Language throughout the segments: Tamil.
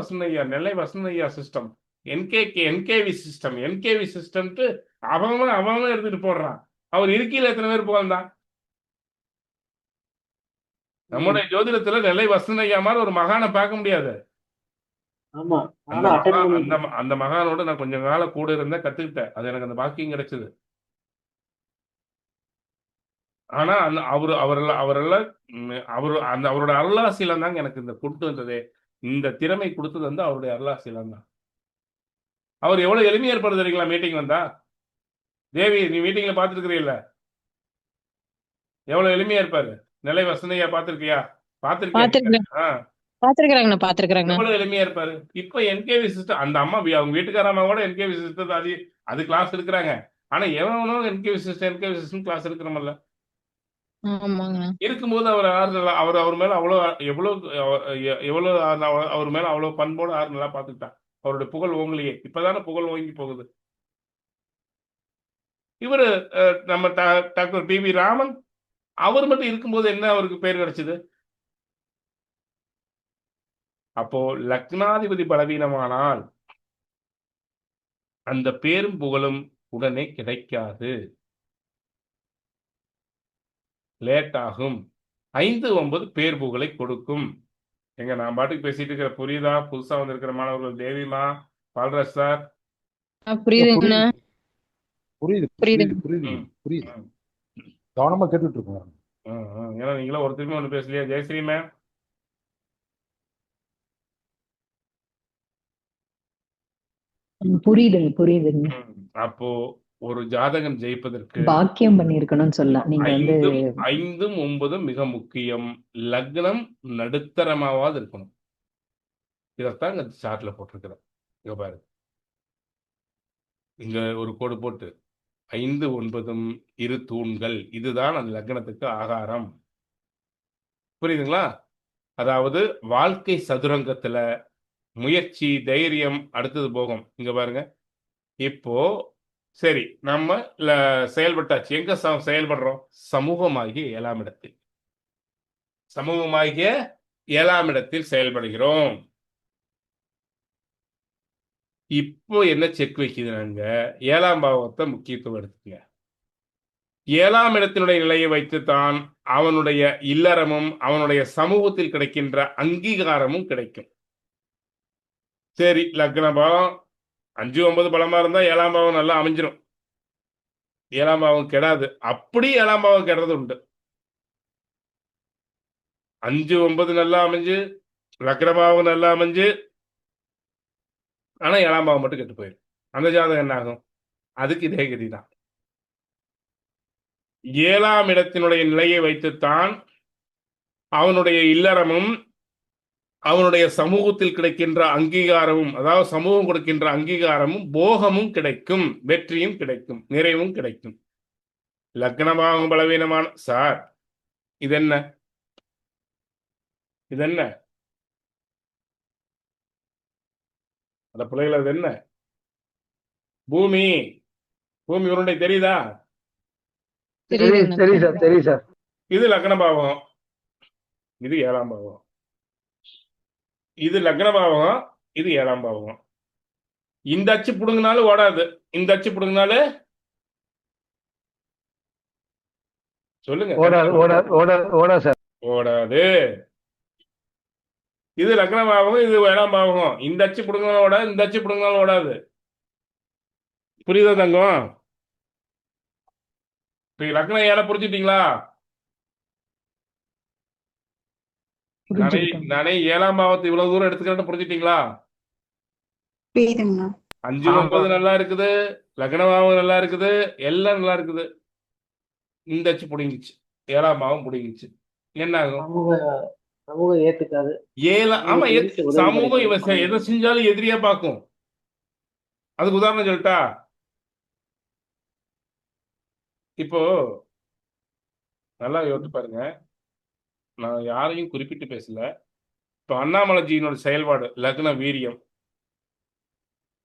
வசந்தையா, நெல்லை வசந்தையா சிஸ்டம், என்கேவி சிஸ்டம், என்கேவி சிஸ்டம்ட்டு அவன் எடுத்துட்டு போடுறான். அவர் இருக்கையில் எத்தனை பேர் புகழ்ந்தான்? நம்முடைய ஜோதிடத்துல நெல்லை வசந்தையா மாதிரி ஒரு மகானை பார்க்க முடியாது. ஆமா, அந்த நானும் மகா அட்டென்ட் அந்த பண்ணிருக்கேன். அந்த மகானோட நான் கொஞ்சம் காலம் கூட இருந்தேன், கத்துக்கிட்டேன். அது எனக்கு அந்த பாக்கியம் கிடைச்சது. ஆனா அந்த அவரெல்லாம் அவரோட அருளாசியில தாங்க எனக்கு இந்த கொடுத்து வந்ததே. இந்த திறமை கொடுத்தது வந்து அவருடைய அருளாசியில தான். அவர் எவ்வளவு எளிமையா இருப்பாரு தெரியுங்களா மீட்டிங் வந்தா? தேவி, நீ மீட்டிங்ல பாத்துருக்கிறீல்ல, எவ்வளவு எளிமையா இருப்பாரு. நிலை வசந்தையா பாத்திருக்கியா? பாத்திருக்கியா நீங்க? பாத்துருக்கேன். பாத்துருக்காங்கண்ணா. எவ்வளவு எளிமையா இருப்பாரு. இப்ப என்கேவி சிஸ்டம், அந்த அம்மா அவங்க வீட்டுக்கார அம்மா கூட என்கேவி சிஸ்டம் அது கிளாஸ் எடுக்கிறாங்க. ஆனா எவனும் என்கேவி சிஸ்டம் கிளாஸ் எடுக்கிறமல்ல. ஆமாங்க. இருக்கும்போது அவர் அவர் மேல எவ்வளவு அவர் மேல அவ்வளவு பண்போடு ஆறு நல்லா பாத்துக்கிட்டான். அவருடைய புகழ் ஓங்கலையே இப்பதானே புகழ் ஓங்கி போகுது. இவரு நம்ம டாக்டர் பி.வி. ராமன், அவர் மட்டும் இருக்கும்போது என்ன அவருக்கு பேர் கிடைச்சது? அப்போ லக்னாதிபதி பலவீனமானால் அந்த பேரும் புகழும் உடனே கிடைக்காது, லேட் ஆகும். 5-9 பேர் புகழை கொடுக்கும். எங்க நான் பாட்டுக்கு பேசிட்டு இருக்கிற புரியுதா? புதுசா வந்திருக்கிற மாணவர்கள் தேவிமா, பால்ராஜ் சார். புரியுதுங்கண்ணா. புரியுது புரியுது. புரியுது புரியுது. கவனமா கேட்டுட்டு இருக்கோம். ஏன்னா நீங்களா ஒருத்தருமே ஒண்ணு பேசலையா? ஜெயஸ்ரீ மேம். புரியுதுங்க. அப்போ ஒரு ஜாதகம் ஜெயிப்பதற்கு பாக்கியம் பண்ணிருக்கணும்னு சொல்லலாம். நீங்க வந்து 5-9 மிக முக்கியம். லக்னம் நடுத்தரமாவது இருக்கணும். இதத்தான் இங்க சார்ட்ல போட்டிருக்கிறேன். இங்க பாரு, இங்க ஒரு கோடு போட்டு 5-9 இரு தூண்கள், இதுதான் அந்த லக்னத்துக்கு ஆகாரம். புரியுதுங்களா? அதாவது வாழ்க்கை சதுரங்கத்துல முயற்சி, தைரியம் அடுத்தது போகும். இங்க பாருங்க. இப்போ சரி, நம்ம செயல்பட்டாச்சு. எங்க செயல்படுறோம்? சமூகமாகிய 7ஆம் இடத்தில். சமூகமாகிய 7ஆம் இடத்தில் செயல்படுகிறோம். இப்போ என்ன செக் வைக்குதுனாங்க, 7ஆம் பாவத்தை முக்கியத்துவம் எடுத்துங்க. 7ஆம் இடத்தினுடைய நிலையை வைத்துத்தான் அவனுடைய இல்லறமும் அவனுடைய சமூகத்தில் கிடைக்கின்ற அங்கீகாரமும் கிடைக்கும். சரி, லக்ன பாவம் 5-9 பலமா இருந்தா 7ஆம் பாவம் நல்லா அமைஞ்சிடும். 7ஆம் பாவம் கெடாது. அப்படி 7ஆம் பாவம் கெடுறது உண்டு. 5-9 நல்லா அமைஞ்சு, லக்ன பாவம் நல்லா அமைஞ்சு, ஆனா 7ஆம் பாவம் மட்டும் கெட்டு போயிடும். அந்த ஜாதகம் என்ன ஆகும்? அதுக்கு இதே கதிதான். 7ஆம் இடத்தினுடைய நிலையை வைத்துத்தான் அவனுடைய இல்லறமும் அவனுடைய சமூகத்தில் கிடைக்கின்ற அங்கீகாரமும், அதாவது சமூகம் கொடுக்கின்ற அங்கீகாரமும் போகமும் கிடைக்கும், வெற்றியும் கிடைக்கும், நிறைவும் கிடைக்கும். லக்னமாகும் பலவீனமான சார், இதென்ன இதென்ன அந்த பிள்ளைகள், அது என்ன? பூமி உருண்டை தெரியுதா? தெரியும் சார். இது லக்ன பாவம், இது 7ஆம் பாவம். இது லக்ன பாவம், இது 7ஆம் பாவம். இந்த அச்சு புடுங்கினாலும் ஓடாது, இந்த அச்சு புடுங்கினாலும் சொல்லுங்க, ஓடாது. இது லக்ன பாவகம், இது 7ஆம் பாவகம். இந்த அச்சு புடுங்கினாலும் ஓடாது, இந்த அச்சு புடுங்கினாலும் ஓடாது. புரியுதா தங்கம்? லக்னம் 7 புரிஞ்சுட்டீங்களா? நானே 7ஆம் பாவத்தை இவ்வளவு தூரம் எடுத்துக்கிறேன்னு புரிஞ்சுட்டீங்களா? 5-9 நல்லா இருக்குது, லக்ன பாவம் நல்லா இருக்குது, எல்லாம் நல்லா இருக்குது. இந்த அச்சு புடுங்கிச்சு, 7ஆம் பாவம் புடுங்கிச்சு. என்ன ஆகும்? சமூகம் ஏத்துக்காது. ஆமா, சமூகம் இவன் எதை செஞ்சாலும் எதிரியா பார்க்கும். அதுக்கு உதாரணம் சொல்லிட்டா, இப்போ நல்லா யோசிச்சு பாருங்க. நான் யாரையும் குறிப்பிட்டு பேசல. இப்ப அண்ணாமலைஜியினோட செயல்பாடு, லக்ன வீரியம்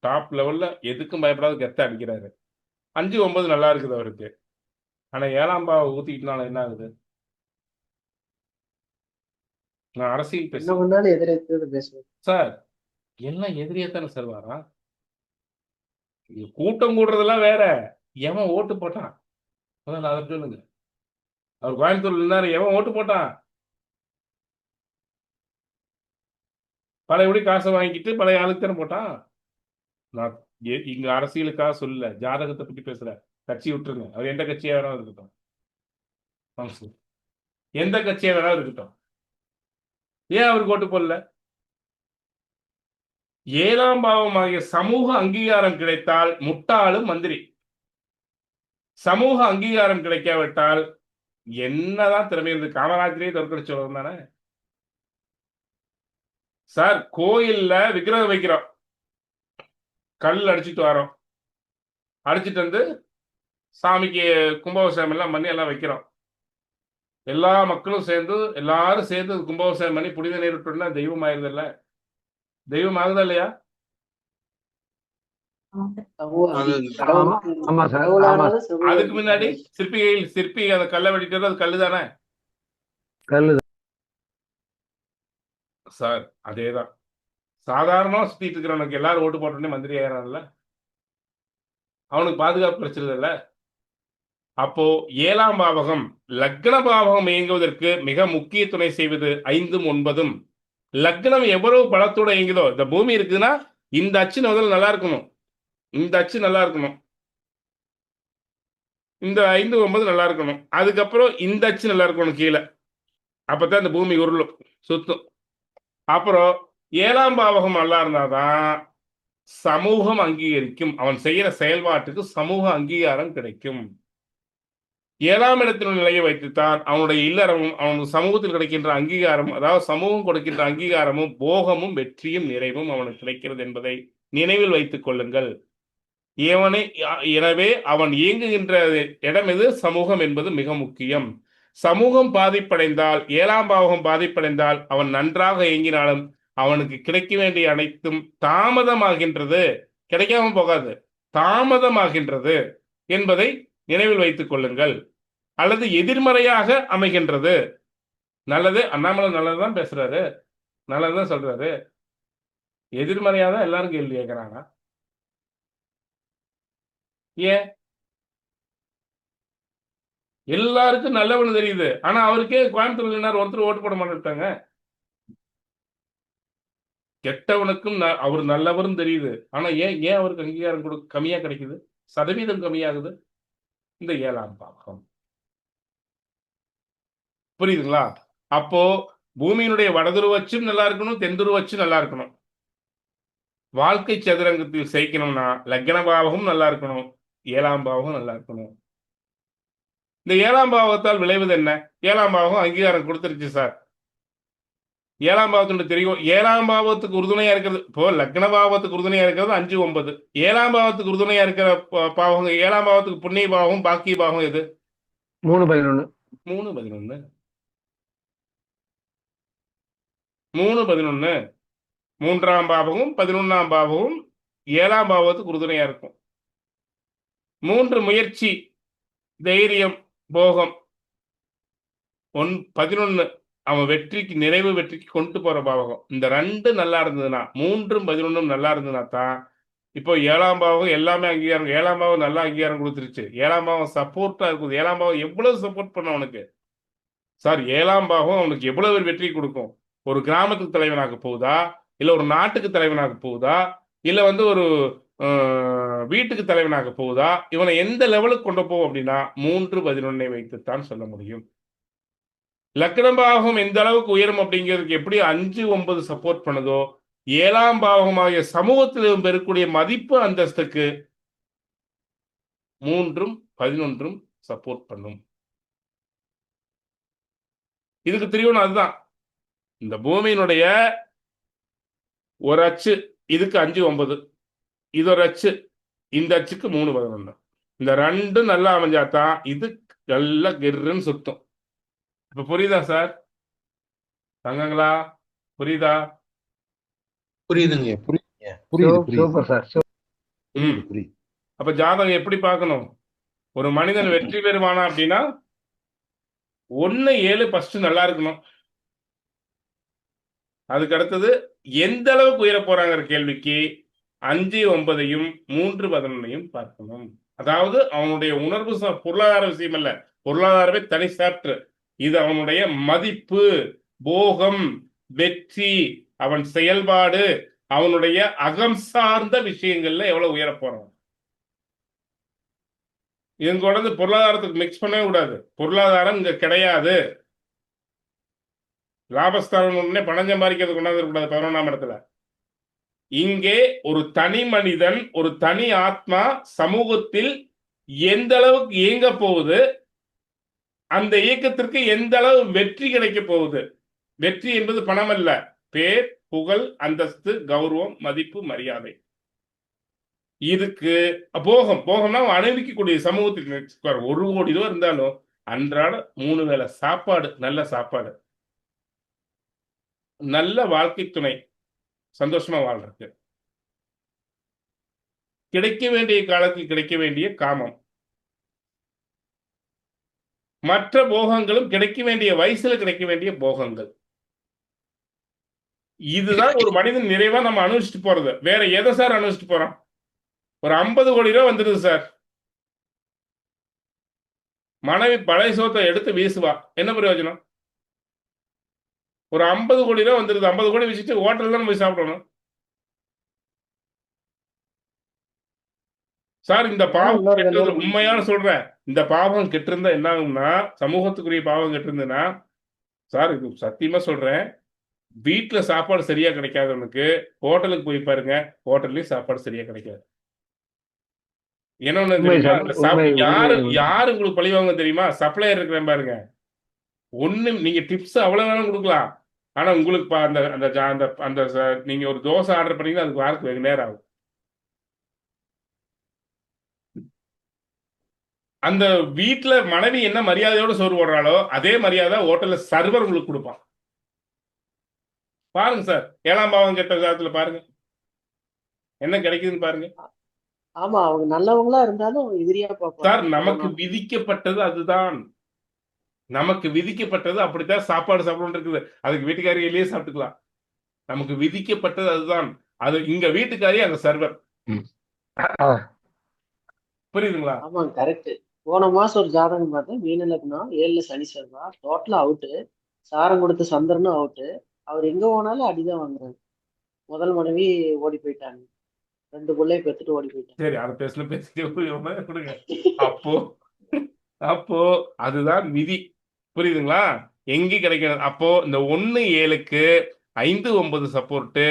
டாப் லெவல்ல, எதுக்கும் பயப்படாத கெத்த அடிக்கிறாரு. 5-9 நல்லா இருக்குது அவருக்கு. ஆனா 7ஆம் பாவம் ஊத்திக்கிட்டனால என்ன ஆகுது? நான் அரசியல் பேசுறேன் சார். எல்லாம் எதிரியாத்தானே சார் வரான். கூட்டம் கூடுறதெல்லாம் வேற. எவன் ஓட்டு போட்டான் முதல்ல அதை சொல்லுங்க. அவர் கோயம்புத்தூர்ல இருந்தாரு, எவன் ஓட்டு போட்டான்? பழையபடி காசை வாங்கிட்டு பழைய ஆளுக்கு தானே போட்டான். நான் இங்க அரசியலுக்காக சொல்லல, ஜாதகத்தை பத்தி பேசுற. கட்சி விட்டுருங்க, அவர் எந்த கட்சியா வேணாலும் இருக்கட்டும். ஆமா. எந்த கட்சியா வேணாலும் இருக்கட்டும், ஏன் அவருக்கு ஓட்டு போடல? 7ஆம் பாவமாகிய சமூக அங்கீகாரம் கிடைத்தால் முட்டாளும் மந்திரி. சமூக அங்கீகாரம் கிடைக்காவிட்டால் என்னதான் திறமை இருந்து காமராஜரே தோற்கடிச்சவன் தானே சார். கோயில்ல விக்கிரகம் வைக்கிறோம், கல் அடிச்சுட்டு வரோம், அடிச்சுட்டு வந்து சாமிக்கு கும்பாபிஷேகம் எல்லாம் பண்ணி எல்லாம் வைக்கிறோம். எல்லா மக்களும் சேர்ந்து எல்லாரும் சேர்ந்து கும்பாபிஷேகம் பண்ணி புனித நீர் விட்டுனா தெய்வம் ஆயிருது இல்ல? தெய்வம் ஆகுதா இல்லையா? ஆமா சார். ஆமா. அதுக்கு முன்னாடி சிற்பி அந்த கல்லை வெட்டிட்டு அது கல்லு தானே கல்லு சார். அதேதான் சாதாரணமா சுத்திட்டு இருக்கிறவனுக்கு எல்லாரும் ஓட்டு போட்டோடனே மந்திரி ஆயிரான்ல, அவனுக்கு பாதுகாப்பு பிரச்சனை இல்ல. அப்போ 7ஆம் பாவகம் லக்ன பாவகம் இயங்குவதற்கு மிக முக்கிய துணை செய்வது 5ம் 9ம். லக்னம் எவ்வளவு பலத்தோட இயங்குதோ, இந்த பூமி இருக்குதுன்னா இந்த அச்சு முதல்ல நல்லா இருக்கணும், இந்த அச்சு நல்லா இருக்கணும், இந்த 5 9 நல்லா இருக்கணும், அதுக்கப்புறம் இந்த அச்சு நல்லா இருக்கணும் கீழே. அப்பதான் இந்த பூமி உருளும் சுத்தும். அப்புறம் 7ஆம் பாவகம் நல்லா இருந்தாதான் சமூகம் அங்கீகரிக்கும், அவன் செய்யற செயல்பாட்டுக்கு சமூக அங்கீகாரம் கிடைக்கும். 7ஆம் இடத்தினுடைய நிலையை வைத்துத்தான் அவனுடைய இல்லறமும் அவனுக்கு சமூகத்தில் கிடைக்கின்ற அங்கீகாரம், அதாவது சமூகம் கொடுக்கின்ற அங்கீகாரமும் போகமும் வெற்றியும் நிறைவும் அவனுக்கு கிடைக்கிறது என்பதை நினைவில் வைத்துக் கொள்ளுங்கள். எனவே அவன் இயங்குகின்ற இடம் எது? சமூகம் என்பது மிக முக்கியம். சமூகம் பாதிப்படைந்தால், 7ஆம் பாவகம் பாதிப்படைந்தால் அவன் நன்றாக இயங்கினாலும் அவனுக்கு கிடைக்க வேண்டிய அனைத்தும் தாமதமாகின்றது, கிடைக்காம போகாது, தாமதமாகின்றது என்பதை நினைவில் வைத்துக் கொள்ளுங்கள். அல்லது எதிர்மறையாக அமைகின்றது. நல்லது, அண்ணாமலை நல்லதுதான் பேசுறாரு, நல்லதுதான் சொல்றாரு, எதிர்மறையாக தான் எல்லாரும் கேள்வி கேட்கிறாங்க. ஏன்? எல்லாருக்கும் நல்லவனு தெரியுது, ஆனா அவருக்கே கோயம்புத்தூர்ல ஒருத்தர் ஓட்டு போட மாட்டாங்க. கெட்டவனுக்கும் அவர் நல்லவரும் தெரியுது, ஆனா ஏன் அவருக்கு அங்கீகாரம் கம்மியா கிடைக்குது, சதவீதம் கம்மியாகுது? இந்த 7ஆம் பாவகம். புரியுதுங்களா? அப்போ பூமியினுடைய வடதுருவச்சும் நல்லா இருக்கணும், தென்துருவச்சும் நல்லா இருக்கணும். வாழ்க்கை சதுரங்கத்தில் சேர்க்கணும்னா லக்ன பாவகம் நல்லா இருக்கணும், 7ஆம் பாவகம் நல்லா இருக்கணும். இந்த 7ஆம் பாவகத்தால் விளைவது என்ன? 7ஆம் பாவகம் அங்கீகாரம் கொடுத்துருச்சு சார். 7ஆம் பாவத்துக்கு தெரியும், 7ஆம் பாவத்துக்கு உறுதுணையா இருக்கிறது. இப்போ லக்ன பாவத்துக்கு உறுதுணையா இருக்கிறது 5 9. 7ஆம் பாவத்துக்கு உறுதுணையா இருக்கிற பாவகம், 7ஆம் பாவத்துக்கு புண்ணிய பாவகம், பாக்கிய பாவகம் எது? 3 11. 3 11. 3 11. 3ஆம் பாவகம் 11ஆம் பாவகம் 7ஆம் பாவத்துக்கு உறுதுணையா இருக்கும். 3 முயற்சி, தைரியம், போகம். 11 அவன் வெற்றிக்கு, நிறைவு வெற்றிக்கு கொண்டு போற பாவகம். இந்த 2 நல்லா இருந்ததுன்னா, 3ம் 11ம் நல்லா இருந்ததுன்னா தான் இப்போ 7ஆம் பாவகம் எல்லாமே அங்கீகாரம். 7ஆம் பாவம் நல்லா அங்கீகாரம் கொடுத்துருச்சு. 7ஆம் பாவம் சப்போர்ட்டா இருக்குது. 7ஆம் பாவம் எவ்வளவு சப்போர்ட் பண்ண அவனுக்கு சார்? 7ஆம் பாவம் அவனுக்கு எவ்வளவு வெற்றி கொடுக்கும்? ஒரு கிராமத்துக்கு தலைவனாக போகுதா, இல்ல ஒரு நாட்டுக்கு தலைவனாக போகுதா, இல்ல ஒரு வீட்டுக்கு தலைவனாக போகுதா? இவனை எந்த லெவலுக்கு கொண்டு போகும் அப்படின்னா 3 11 வைத்துத்தான் சொல்ல முடியும். லக்ன பாவகம் எந்த அளவுக்கு உயரும் அப்படிங்கிறதுக்கு எப்படி 5 9 சப்போர்ட் பண்ணுதோ, 7ஆம் பாவகமாகிய சமூகத்தில் பெறக்கூடிய மதிப்பு அந்தஸ்துக்கு 3ம் 11ம் சப்போர்ட் பண்ணும். இதுக்கு தெரியும், அதுதான் இந்த பூமியினுடைய ஒரு அச்சு, இதுக்கு 5 9, இது ஒரு அச்சு, இந்த அச்சுக்கு 3 11. இந்த 2 நல்லா அமைஞ்சாதான் இது நல்லா கெருன்னு சுத்தும். இப்ப புரியுதா சார்? தங்கங்களா, புரியுதா? புரியுதுங்க, புரியுது. Super sir. புரியுது. அப்ப ஜாதகம் எப்படி பார்க்கணும்? ஒரு மனிதன் வெற்றி பெறுவானா அப்படின்னா 1 7 ஃபர்ஸ்ட் நல்லா இருக்கணும். அதுக்கு அடுத்தது எந்த அளவுக்கு உயர போறாங்கிற கேள்விக்கு 5, 9ஐயும் 3, 11ஐயும் பார்க்கணும். அதாவது அவனுடைய உணர்வு பொருளாதார விஷயம் அல்ல, பொருளாதாரமே தனி சாப்டர். இது அவனுடைய மதிப்பு, போகம், வெற்றி, அவன் செயல்பாடு, அவனுடைய அகம் சார்ந்த விஷயங்கள்ல எவ்வளவு உயர போறான். இவங்க கொண்டு பொருளாதாரத்துக்கு மிக்ஸ் பண்ணவே கூடாது. பொருளாதாரம் இங்க கிடையாது. லாபஸ்தானம் உடனே பணம் சம்பாதிக்கிறது கொண்டாந்து கூடாது 11ஆம் இடத்துல. இங்கே ஒரு தனி மனிதன், ஒரு தனி ஆத்மா சமூகத்தில் எந்த அளவுக்கு இயங்க போகுது, அந்த இயக்கத்திற்கு எந்த அளவு வெற்றி கிடைக்க போகுது. வெற்றி என்பது பணம் அல்ல, பேர், புகழ், அந்தஸ்து, கௌரவம், மதிப்பு, மரியாதை. இதுக்கு போகம், போகம்னா அனுபவிக்கக்கூடிய சமூகத்துக்கு 1 கோடி ரூபா இருந்தாலும் அன்றாட 3 வேளை சாப்பாடு, நல்ல சாப்பாடு, நல்ல வாழ்க்கை துணை, சந்தோஷமா வாழ்றதுக்கு, கிடைக்க வேண்டிய காலத்தில் கிடைக்க வேண்டிய காமம், மற்ற போகங்களும் கிடைக்க வேண்டிய வயசுல கிடைக்க வேண்டிய போகங்கள். இதுதான் ஒரு மனிதன் நிறைவா நம்ம அனுபவிச்சுட்டு போறது. வேற எதை சார் அனுபவிச்சுட்டு போறோம்? ஒரு 50 கோடி ரூபா வந்துருது சார், மனைவி பழைய சோத்தை எடுத்து வீசுவா, என்ன பிரயோஜனம்? ஒரு 50 கோடி ரூபா வந்துருது, 50 கோடி வச்சுட்டு ஹோட்டல் தான் போய் சாப்பிடணும் சார். இந்த பாவம் கெட்டது உண்மையான சொல்றேன். இந்த பாவம் கெட்டிருந்தா என்ன ஆகும்னா, சமூகத்துக்குரிய பாவம் கெட்டிருந்ததுன்னா சார், இது சத்தியமா சொல்றேன், வீட்டுல சாப்பாடு சரியா கிடைக்காதவனுக்கு ஹோட்டலுக்கு போய் பாருங்க, ஹோட்டல்லயும் சாப்பாடு சரியா கிடைக்காது. என்ன யாரு உங்களுக்கு பழிவாங்க தெரியுமா? சப்ளையர் இருக்கிறேன் பாருங்க. நீங்க டிப்ஸ் அவ்வளவு வேணும் கொடுக்கலாம், ஆனா உங்களுக்கு அந்த நீங்க ஒரு தோசை ஆர்டர் பண்ணீங்கன்னா அதுக்கு வாரத்துக்கு வெகு நேரம் ஆகும். அந்த வீட்டுல மனைவி என்ன மரியாதையோட சோறு போடுறாளோ அதே மரியாதை ஹோட்டல்ல சர்வர் உங்களுக்கு கொடுப்பான். பாருங்க சார், 7ஆம் பாவம் கெட்ட காலத்துல பாருங்க என்ன கிடைக்குதுன்னு பாருங்க. ஆமா, அவங்க நல்லவங்களா இருந்தாலும் எதிரியா பார்ப்பாங்க சார், நமக்கு விதிக்கப்பட்டது அதுதான். நமக்கு விதிக்கப்பட்டது அப்படித்தான். சாப்பாடு சாப்பிடணும் இருக்குது, அதுக்கு வீட்டுக்காரியிலேயே சாப்பிட்டுக்கலாம். நமக்கு விதிக்கப்பட்டது அதுதான். அது இங்க வீட்டுக்காரி, அங்க சர்வர். புரியுதுங்களா? ஆமா, கரெக்ட். போன மாசம் ஒரு ஜாதகம் பார்த்தேன், மீன லக்னம், 7ல சனி செவ்வாய், டோட்டலா அவுட்டு. சாரம் கொடுத்த சந்திரனும் அவுட்டு. அவர் எங்க போனாலும் அடிதான் வாங்குறாரு. முதல் மனைவி ஓடி போயிட்டாங்க, 2 பிள்ளை பெத்துட்டு ஓடி போயிட்டாங்க. சரி, அதை பேசிட்டு கொடுங்க. அப்போ அப்போ அதுதான் விதி. புரியுதுங்களா? எங்க கிடைக்கிறது? அப்போ இந்த 1, 7க்கு 5, 9 சப்போர்ட்டு,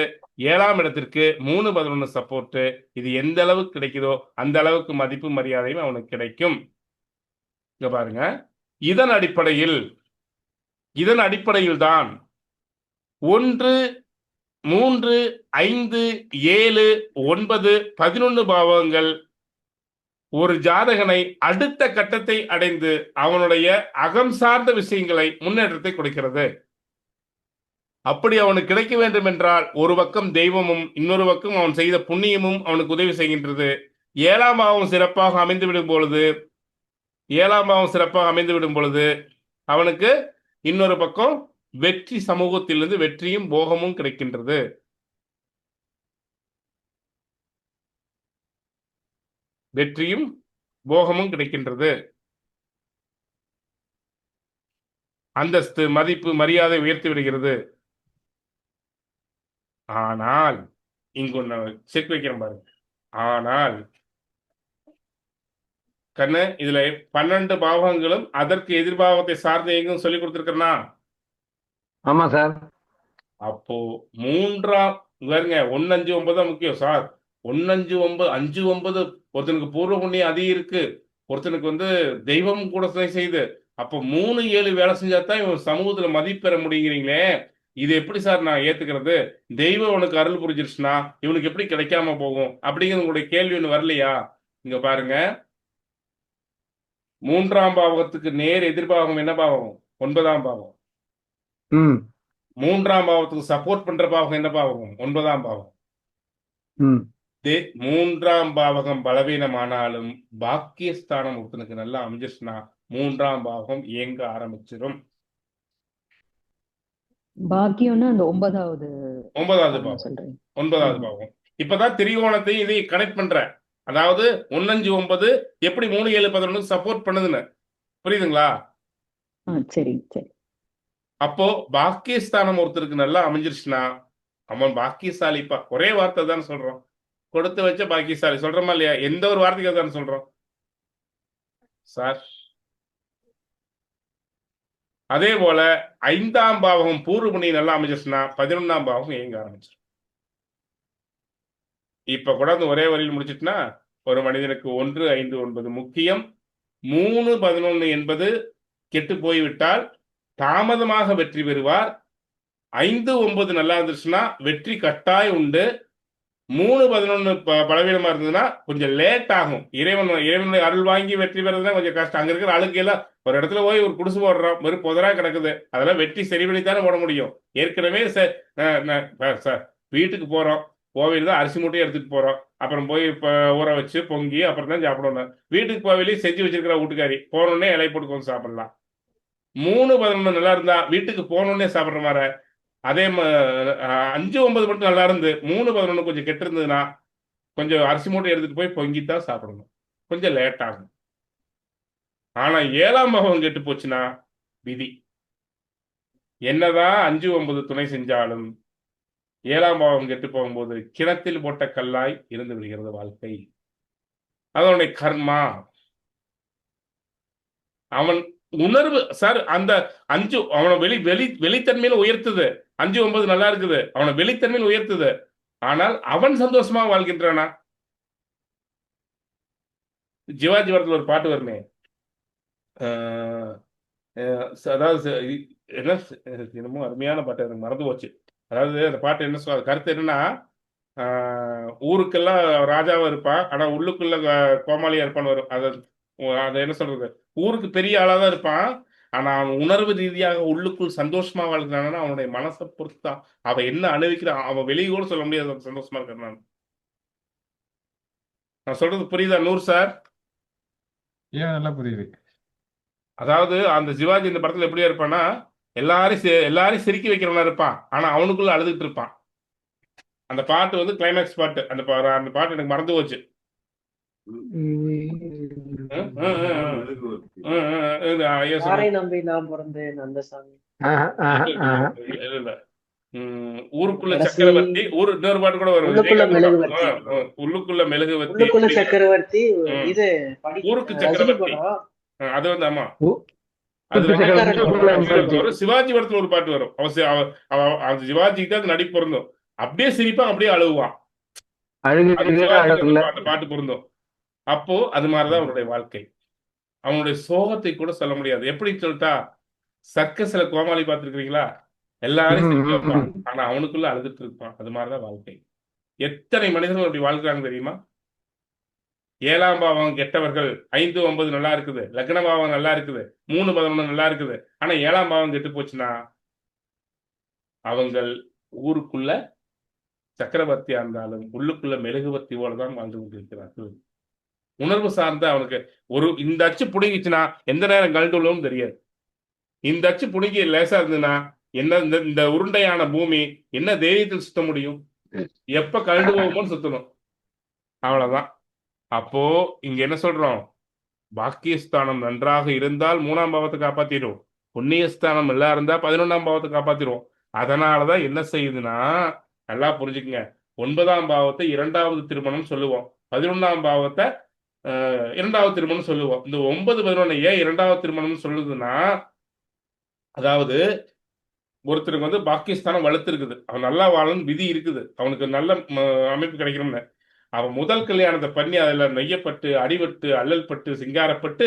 7ஆம் இடத்திற்கு 3, 11 சப்போர்ட்டு. இது எந்த அளவுக்கு கிடைக்குதோ அந்த அளவுக்கு மதிப்பு மரியாதையும் அவனுக்கு கிடைக்கும். இங்க பாருங்க, இதன் அடிப்படையில் தான் 1, 3, 5, 7, 9, 11 பாவங்கள் ஒரு ஜாதகனை அடுத்த கட்டத்தை அடைந்து அவனுடைய அகம் சார்ந்த விஷயங்களை முன்னேற்றத்தை கொடுக்கிறது. அப்படி அவனுக்கு கிடைக்க வேண்டும் என்றால் ஒரு பக்கம் தெய்வமும் இன்னொரு பக்கம் அவன் செய்த புண்ணியமும் அவனுக்கு உதவி செய்கின்றது. 7ஆம் பாவம் சிறப்பாக அமைந்து விடும் பொழுது அவனுக்கு இன்னொரு பக்கம் வெற்றி, சமூகத்திலிருந்து வெற்றியும் போகமும் கிடைக்கின்றது. வெற்றியும் போகமும் கிடைக்கின்றது. அந்தஸ்து, மதிப்பு, மரியாதை உயர்த்தி விடுகிறது. ஆனால் இங்கு ஒண்ணு செக் வைக்கிறேன் பாருங்க. ஆனால் கண்ணு, இதுல 12 பாவங்களும் அதற்கு எதிர்பாவத்தை சார்ந்த எங்கும் சொல்லி கொடுத்திருக்கிறனா? ஆமா சார். அப்போ 3ஆம் பாருங்க, 1, 5, 9 தான் முக்கியம் சார். 1, 5, 9, 5, 9 ஒருத்தனுக்கு பூர்வ புண்ணியம் அதிகம் இருக்கு, ஒருத்தனுக்கு தெய்வம் கூட துணை செய்யுது. அப்போ 3, 7 வேலை செஞ்சாதான் இவன் சமூகத்துல மதிப்பு பெற முடியுங்கிறீங்களே, இது எப்படி சார் நான் ஏத்துக்கிறது? தெய்வம் உனக்கு அருள் புரிஞ்சிருச்சுன்னா இவனுக்கு எப்படி கிடைக்காம போகும் அப்படிங்கிறது உங்களுடைய கேள்வி ஒண்ணு வரலையா? இங்க பாருங்க, 3ஆம் பாவகத்துக்கு நேர் எதிர்பாவகம் என்ன பாவகம்? 9ஆம் பாவகம். 3ஆம் பாவத்துக்கு சப்போர்ட் பண்ற பாவகம் என்ன பாவகம்? 9ஆம் பாவகம். 3ஆம் பாவகம் பலவீனமானாலும் பாக்கியஸ்தானம் ஒருத்தனுக்கு நல்லா அமைஞ்சிருச்சுன்னா 3ஆம் பாவகம் இயங்க ஆரம்பிச்சிடும். பாக்கியம்னா அந்த 9வது ஒன்பதாவது பாவம் பாவம். சொல்றீங்க. ஒன்பதாவது ஆமா. பாவம். இப்பதான் திரிகோணத்தை இதை கனெக்ட் பண்ற. அதாவது 1 5 9 எப்படி 3 7 11 சப்போர்ட் பண்ணுதுன்னு புரியுதுங்களா? சரி சரி. அப்போ பாக்கியஸ்தானம் ஒருத்தருக்கு நல்லா அமைஞ்சிருச்சுன்னா அவன் பாக்கியசாலிப்பா. ஒரே வார்த்தை தான் சொல்றோம். கொடுத்து வச்ச பாக்கியசாலி சொல்றோமா இல்லையா? எந்த ஒரு வார்த்தைக்கு தான் சொல்றோம் சார். அதே போல 5ஆம் பாவகம் பூர்வ புண்ணி நல்லா அமைஞ்சிருச்சுன்னா 11ஆம் பாவகம் இயங்க ஆரம்பிச்சிடும். இப்ப கூட அந்த ஒரே வரியில் முடிச்சிட்டுனா ஒரு மனிதனுக்கு 1 5 9 முக்கியம். 3 11 என்பது கெட்டு போய்விட்டால் தாமதமாக வெற்றி பெறுவார். 5 9 நல்லா இருந்துச்சுன்னா வெற்றி கட்டாயம் உண்டு. 3 11 பலவீனமா இருந்ததுன்னா கொஞ்சம் லேட் ஆகும். இறைவனுடைய அருள் வாங்கி வெற்றி பெறதுனா கொஞ்சம் கஷ்டம். அங்க இருக்கிற அழுக்கையெல்லாம் ஒரு இடத்துல போய் ஒரு குடிசை போடுறோம், வெறும் புதரா கிடக்குது. அதெல்லாம் வெற்றி சரி பண்ணித்தானே போட முடியும். ஏற்கனவே சார் வீட்டுக்கு போறோம், கோவில் தான் அரிசி மூட்டையும் எடுத்துட்டு போறோம், அப்புறம் போய் ஊற வச்சு பொங்கி அப்புறம் தான் சாப்பிடணும். வீட்டுக்கு போவிலேயே செஞ்சு வச்சிருக்கிற வீட்டுக்காரி போனோடனே இலை போட்டு கொஞ்சம் சாப்பிடலாம். 3 11 நல்லா இருந்தா வீட்டுக்கு போனோடனே சாப்பிடுற மாதிரி. அதே 5 9 மட்டும் நல்லா இருந்து 3 11 கொஞ்சம் கெட்டு இருந்ததுன்னா கொஞ்சம் அரிசி மூட்டை எடுத்துட்டு போய் பொங்கித்தான் சாப்பிடணும். கொஞ்சம் லேட் ஆகும். ஆனா 7ஆம் பாவம் கெட்டு போச்சுன்னா விதி. என்னதான் 5 9 துணை செஞ்சாலும் 7ஆம் பாவம் கெட்டு போகும்போது கிணத்தில் போட்ட கல்லாய் இருந்து விடுகிறது வாழ்க்கை. அதனுடைய கர்மா. அவன் உணர்வு சார் அந்த 5 அவனை வெளித்தன்மையில உயர்த்துது. 5 9 நல்லா இருக்குது, அவனை வெளித்தன்மையில் உயர்த்துது. ஆனால் அவன் சந்தோஷமா வாழ்கின்றானா? சிவாஜி படத்துல ஒரு பாட்டு வருமே, அதாவது என்ன என்னமோ அருமையான பாட்டு, எனக்கு மறந்து போச்சு. அதாவது அந்த பாட்டு என்ன சொல்ற கருத்து என்னன்னா, ஊருக்கெல்லாம் ராஜாவா இருப்பான், ஆனா உள்ளுக்குள்ள கோமாளியா இருப்பான்னு வரும். அதை என்ன சொல்றது, ஊருக்கு பெரிய ஆளா தான் இருப்பான், ஆனா அவன் உணர்வு ரீதியாக உள்ளுக்குள் சந்தோஷமா வாழ்கிறான்னா அவனுடைய மனசை பொறுத்தான். அவன் என்ன அனுபவிக்கிறான், அவன் வெளியே கூட சொல்ல முடியாது சந்தோஷமா இருக்கிறான். நான் சொல்றது புரியுதா நூறு சார்? நல்லா புரியுது. அதாவது அந்த சிவாஜி இந்த படத்துல எப்படியா இருப்பான்னா, எல்லாரையும் சிரிக்க வைக்கிறவனா இருப்பான், ஆனா அவனுக்குள்ள அழுதுட்டு இருப்பான். அந்த பாட்டு வந்து கிளைமேக்ஸ் பாட்டு. அந்த பாட்டு எனக்கு மறந்து போச்சு. யாரை நம்பி நான் பிறந்தேன் அந்த சாமி. ஊருக்குள்ள சக்கரவர்த்தி, இன்னொரு பாட்டு கூட வரும், உள்ளுக்குள்ள மெழுகுவர்த்தி. உள்ளுக்குள்ள மெழுகுவர்த்தி, உள்ளுக்குள்ள சக்கரவர்த்தி. இது ஊருக்கு ரஜினி சக்கரவர்த்தி. படம். அது வந்து ஆமா, அது வந்து சிவாஜி படத்துல ஒரு பாட்டு வரும். அவன் சிவாஜிக்கு தான் அந்த நடிப்பு பொருந்தும். அப்படியே சிரிப்பான், அப்படியே அழுவான். அந்த பாட்டு பொருந்தும். அப்போ அது மாதிரிதான் அவனுடைய வாழ்க்கை. அவனுடைய சோகத்தை கூட சொல்ல முடியாது. எப்படி சொல்லிட்டா, சர்க்கஸ்ல கோமாளி பார்த்திருக்கீங்களா? எல்லாரும் சிரிக்க வைப்பான், ஆனா அவனுக்குள்ள அழுதுட்டு இருப்பான். அது மாதிரிதான் வாழ்க்கை. எத்தனை மனிதர்கள் அப்படி வாழ்க்கிறாங்க தெரியுமா? 7ஆம் பாவம் கெட்டவர்கள் 5 9 நல்லா இருக்குது, லக்ன பாவம் நல்லா இருக்குது, 3 11 நல்லா இருக்குது, ஆனா 7ஆம் பாவம் கெட்டு போச்சுன்னா அவங்கள் ஊருக்குள்ள சக்கரவர்த்தியா இருந்தாலும் உள்ளுக்குள்ள மெழுகுவர்த்தி போலதான் வாழ்ந்து கொண்டிருக்கிறார்கள். உணர்வு சார்ந்த அவனுக்கு இந்த அச்சு புடுங்கிச்சுன்னா எந்த நேரம் கழண்டுள்ளவும் தெரியாது. இந்த அச்சு புடுங்கி லேசா இருந்ததுன்னா என்ன, இந்த உருண்டையான பூமி என்ன தைரியத்தில் சுத்த முடியும்? எப்ப கழண்டு போகுமோன்னு சுத்தணும், அவ்வளவுதான். அப்போ இங்க என்ன சொல்றோம், பாக்கியஸ்தானம் நன்றாக இருந்தால் 3ஆம் பாவத்தை காப்பாத்திடும், புண்ணியஸ்தானம் நல்லா இருந்தா 11ஆம் பாவத்தை காப்பாத்திடும். அதனாலதான் என்ன செய்யுதுன்னா, நல்லா புரிஞ்சுக்குங்க, 9ஆம் பாவத்தை 2வது திருமணம் சொல்லுவோம், 11ஆம் பாவத்தை 2வது திருமணம் சொல்லுவோம். இந்த 9 11 ஏன் 2வது திருமணம் சொல்லுதுன்னா, அதாவது ஒருத்தருக்கு வந்து பாக்கியஸ்தானம் வலுத்திருக்குது, அவன் நல்லா வாழணும் விதி இருக்குது, அவனுக்கு நல்ல அமைப்பு கிடைக்கணும்னு அவன் முதல் கல்யாணத்தை பண்ணி அதுல நெய்யப்பட்டு அடிபட்டு அல்லல் பட்டு சிங்காரப்பட்டு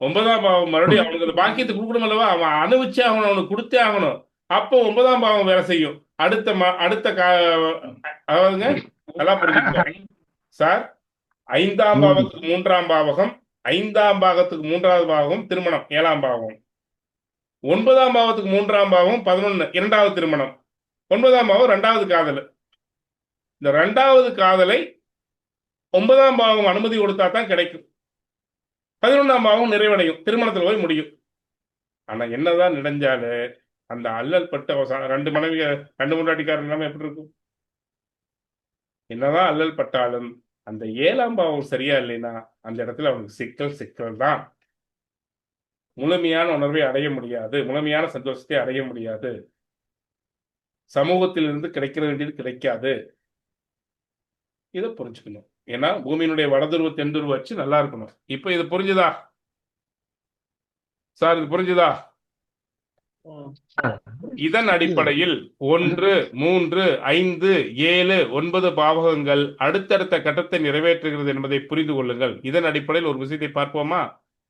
9ஆம் பாவம் மறுபடியும் அவனுக்கு அந்த பாக்கியத்தை கொடுக்கணும் அல்லவா, அவன் அனுபவிச்சே ஆகணும், அவனுக்கு கொடுத்தே ஆகணும். அப்போ 9ஆம் பாவம் வேலை செய்யும். அதாவதுங்க நல்லா புரிஞ்சுக்கோங்க சார். 5ஆம் பாவத்துக்கு 3ஆம் பாவகம், 5ஆம் பாவத்துக்கு 3வது பாவகம் திருமணம் 7ஆம் பாவம், 9ஆம் பாவத்துக்கு 3ஆம் பாவம் 11 2வது திருமணம், 9ஆம் பாவம் 2வது காதல். இந்த 2வது காதலை 9ஆம் பாவம் அனுமதி கொடுத்தா தான் கிடைக்கும். 11ஆம் பாவம் நிறைவடையும், திருமணத்தில் போய் முடியும். ஆனா என்னதான் நினைஞ்சாலும் அந்த அல்லல் பட்டு ரெண்டு மனைவி, ரெண்டு முன்னாடிக்காரன் இல்லாம எப்படி இருக்கும்? என்னதான் அல்லல் பட்டாலும் அந்த 7ஆம் பாவம் சரியா இல்லைன்னா அந்த இடத்துல அவனுக்கு சிக்கல் தான். முழுமையான உணர்வை அடைய முடியாது, முழுமையான சந்தோஷத்தை அடைய முடியாது, சமூகத்திலிருந்து கிடைக்க வேண்டியது கிடைக்காது. இதை புரிஞ்சுக்கணும். ஏன்னா பூமியினுடைய வடதுருவ தென்துருவ வச்சு நல்லா இருக்கணும். இப்ப இது புரிஞ்சுதா சார்? இது புரிஞ்சுதா? இதன் அடிப்படையில் 1, 3, 5, 7, 9 பாவகங்கள் அடுத்தடுத்த கட்டத்தை நிறைவேற்றுகிறது என்பதை புரிந்து கொள்ளுங்கள். இதன் அடிப்படையில் ஒரு விஷயத்தை பார்ப்போமா?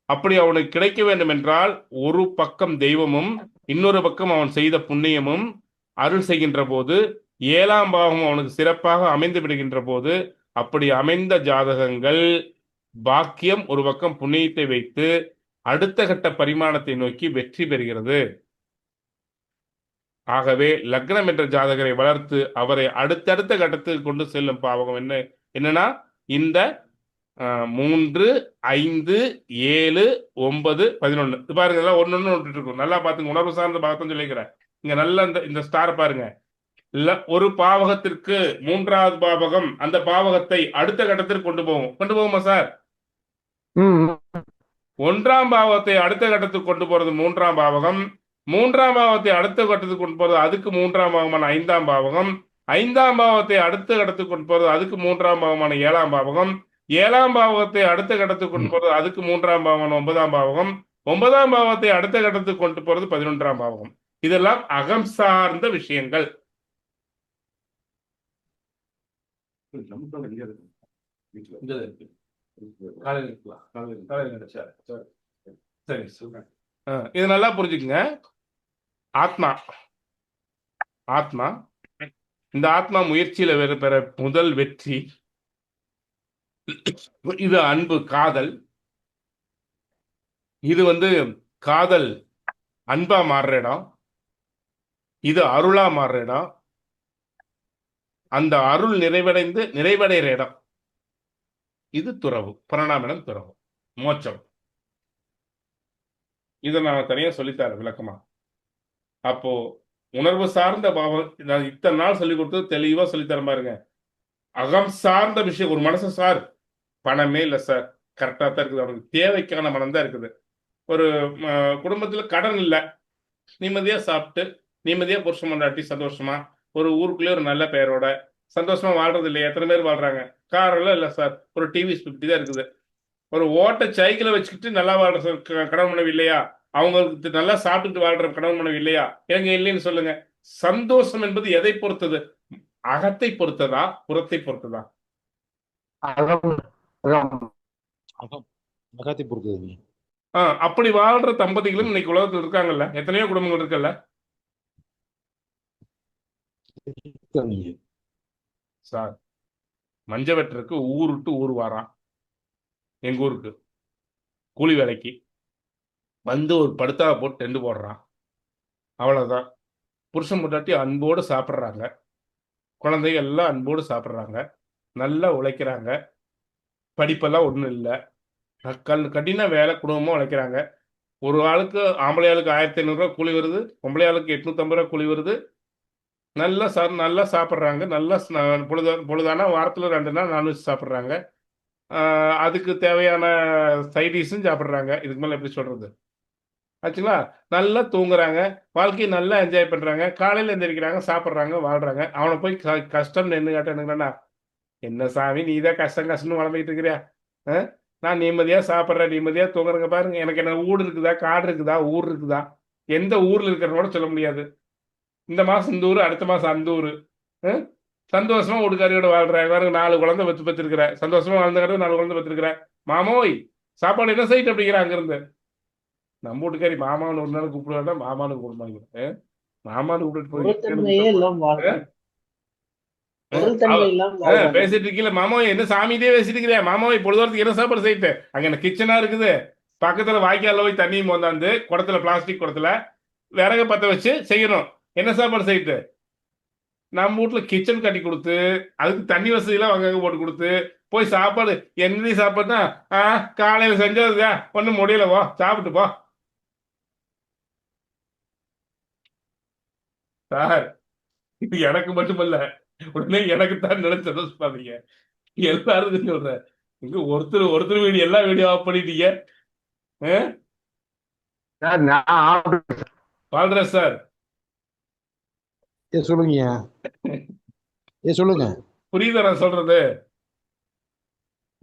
அப்படி அவனுக்கு கிடைக்க வேண்டும் என்றால் ஒரு பக்கம் தெய்வமும் இன்னொரு பக்கம் அவன் செய்த புண்ணியமும் அருள் செய்கின்ற போது 7ஆம் பாவம் அவனுக்கு சிறப்பாக அமைந்து விடுகின்ற போது, அப்படி அமைந்த ஜாதகங்கள் பாக்கியம் ஒரு பக்கம் புண்ணியத்தை வைத்து அடுத்த கட்ட பரிமாணத்தை நோக்கி வெற்றி பெறுகிறது. ஆகவே லக்னம் என்ற ஜாதகரை வளர்த்து அவரை அடுத்தடுத்த கட்டத்துக்கு கொண்டு செல்லும் பாவகம் என்னன்னா இந்த 3, 5, 7, 9, 11. இது பாருங்க, இதெல்லாம் ஒன்னு விட்டுட்டு இருக்கும். நல்லா பாத்துங்க, உணர்வு சார்ந்த பாகத்தான் சொல்லிக்கிறேன். இங்க நல்ல இந்த ஸ்டார் பாருங்க. ஒரு பாவகத்திற்கு 3வது பாவகம் அந்த பாவகத்தை அடுத்த கட்டத்திற்கு கொண்டு போகுமா சார்? 1ஆம் பாவத்தை அடுத்த கட்டத்துக்கு கொண்டு போறது 3ஆம் பாவகம், 3ஆம் பாவத்தை அடுத்த கட்டத்துக்கு கொண்டு போறது அதுக்கு 3ஆம் பாவமான 5ஆம் பாவகம், 5ஆம் பாவத்தை அடுத்த கட்டத்துக்கு கொண்டு போறது அதுக்கு 3ஆம் பாவமான 7ஆம் பாவகம், 7ஆம் பாவத்தை அடுத்த கட்டத்துக்கு கொண்டு போறது அதுக்கு 3ஆம் பாவமான 9ஆம் பாவகம், 9ஆம் பாவத்தை அடுத்த கட்டத்துக்கு கொண்டு போறது 11ஆம் பாவகம். இதெல்லாம் அகம் சார்ந்த விஷயங்கள். இது நல்லா புரிஞ்சுக்குங்க. ஆத்மா இந்த ஆத்மா முயற்சியில பெற முதல் வெற்றி இது அன்பு, காதல். இது காதல் அன்பா மாறுற இடம், இது அருளா மாறுற இடம், அந்த அருள் நிறைவடைகிற இடம் இது துறவு, பரிணாமம், துறவு, மோட்சம். இதை நான் தனியா சொல்லித்தரேன் விளக்கமா. அப்போ உணர்வு சார்ந்த பாவம் நான் இத்தனை நாள் சொல்லி கொடுத்து தெளிவா சொல்லித்தரேன் பாருங்க. அகம் சார்ந்த விஷயம், ஒரு மனசு சார் பணமே இல்லை சார், கரெக்டா தான் இருக்குது, அவனுக்கு தேவைக்கான மனம் தான் இருக்குது. ஒரு குடும்பத்துல கடன் இல்லை, நிம்மதியா சாப்பிட்டு நிம்மதியா புருஷன் பொண்டாட்டி சந்தோஷமா ஒரு ஊருக்குள்ளே ஒரு நல்ல பெயரோட சந்தோஷமா வாழ்றது இல்லையா? எத்தனை பேர் வாழ்றாங்க? காரெல்லாம் இல்லை சார், ஒரு டிவிஎஸ் 50 தான் இருக்குது. ஒரு ஓட்ட சைக்கிளை வச்சுக்கிட்டு நல்லா வாழ்ற கணவன் மனைவி இல்லையா? அவங்களுக்கு நல்லா சாப்பிட்டுட்டு வாழ்ற கணவன் மனைவி இல்லையா? எங்க இல்லைன்னு சொல்லுங்க. சந்தோஷம் என்பது எதை பொறுத்தது? அகத்தை பொறுத்ததா, புறத்தை பொறுத்ததா? அகத்தை பொறுத்தது. அப்படி வாழ்ற தம்பதிகளும் இன்னைக்கு உலகத்தில் இருக்காங்கல்ல, எத்தனையோ குடும்பங்கள் இருக்குல்ல சார். மஞ்ச வெட்டருக்கு ஊர் விட்டு ஊர் வாரான், எங்க ஊருக்கு கூலி வேலைக்கு வந்து ஒரு படுத்தா போட்டு டெண்டு போடுறான், அவ்வளவுதான். புருஷன் பொண்டாட்டி அன்போடு சாப்பிட்றாங்க, குழந்தைகள் எல்லாம் அன்போடு சாப்பிட்றாங்க, நல்லா உழைக்கிறாங்க, படிப்பெல்லாம் ஒன்றும் இல்லை, கடின வேலை, குடும்பமாக உழைக்கிறாங்க. ஒரு ஆளுக்கு ஆம்பளை ஆளுக்கு 1500 ரூபா கூலி வருது, பொம்பளை ஆளுக்கு 850 ரூபா கூலி வருது. நல்லா சாப்பிட்றாங்க, நல்லா பொழுதானா வாரத்தில் 2 நாள் நான்வெஜ் சாப்பிட்றாங்க, அதுக்கு தேவையான சைடிஷும் சாப்பிட்றாங்க. இதுக்கு மேலே எப்படி சொல்றது ஆச்சுங்களா? நல்லா தூங்குறாங்க, வாழ்க்கையை நல்லா என்ஜாய் பண்ணுறாங்க, காலையில் எந்திரிக்கிறாங்க, சாப்பிட்றாங்க, வாழ்கிறாங்க. அவனை போய் கஷ்டம் என்ன கேட்டேனுங்கண்ணா, என்ன சாமி நீ தான் கஷ்டம்னு வளர்ந்துக்கிட்டு இருக்கிறியா? நான் நிம்மதியாக சாப்பிட்றேன், நிம்மதியாக தூங்குறேங்க பாருங்க. எனக்கு என்ன வீடு இருக்குதா, காடு இருக்குதா, ஊர் இருக்குதா? எந்த ஊரில் இருக்கிறன்னு கூட சொல்ல முடியாது. இந்த மாதம் இந்த ஊர், அடுத்த மாதம் அந்த ஊர். சந்தோஷமா வீட்டுக்காரியோட வாழ்கிறேன், வேறு 4 குழந்தை பெற்றுக்கிறேன், சந்தோஷமா வாழ்ந்துக்கிட்டு 4 குழந்தை பெற்றுக்கிறேன். மாமோய் சாப்பாடு என்ன சைட் அப்படிங்கிற அங்கிருந்து நம்ம வீட்டுக்காரி மாமான்னு ஒரு நாள் கூப்பிடுவாங்க, மாமானு கூப்பிடுவாங்க. மாமானு கூப்பிட்டு பேசிட்டு இருக்கீங்களா மாமாவை? என்ன சாமியதே பேசிட்டு இருக்கிறியா மாமாவை? பொழுதுவரத்துக்கு என்ன சாப்பாடு செய்யிட்டு? அங்க என்ன கிச்சனா இருக்குது, பக்கத்துல வாய்க்கால போய் தண்ணி மோந்தாந்து குடத்துல, பிளாஸ்டிக் குடத்துல விறகு பத்த வச்சு செய்யணும். என்ன சாப்பாடு செய்யிட்டு? நம்ம வீட்டுல கிச்சன் கட்டி கொடுத்து அதுக்கு தண்ணி வசதி எல்லாம் அங்கங்க போட்டு கொடுத்து போய் சாப்பாடு என்ன சாப்பாடுனா, காலையில செஞ்சதுதான் ஒன்னும் முடியல, போ சாப்பிட்டு போ. சார், இது எனக்கு மட்டுமல்ல, உடனே எனக்கு தான் நினைச்சு சந்தோஷப்பாதீங்க. எல்லாரும் சொல்றேன். இங்க ஒருத்தர் வீடியோ எல்லா வீடியோ ஆஃப் பண்ணிட்டீங்க. சார் நான் பால்ராஜ் சார், சொல்லுங்க சொல்லுங்க. புரியுதா நான் சொல்றது?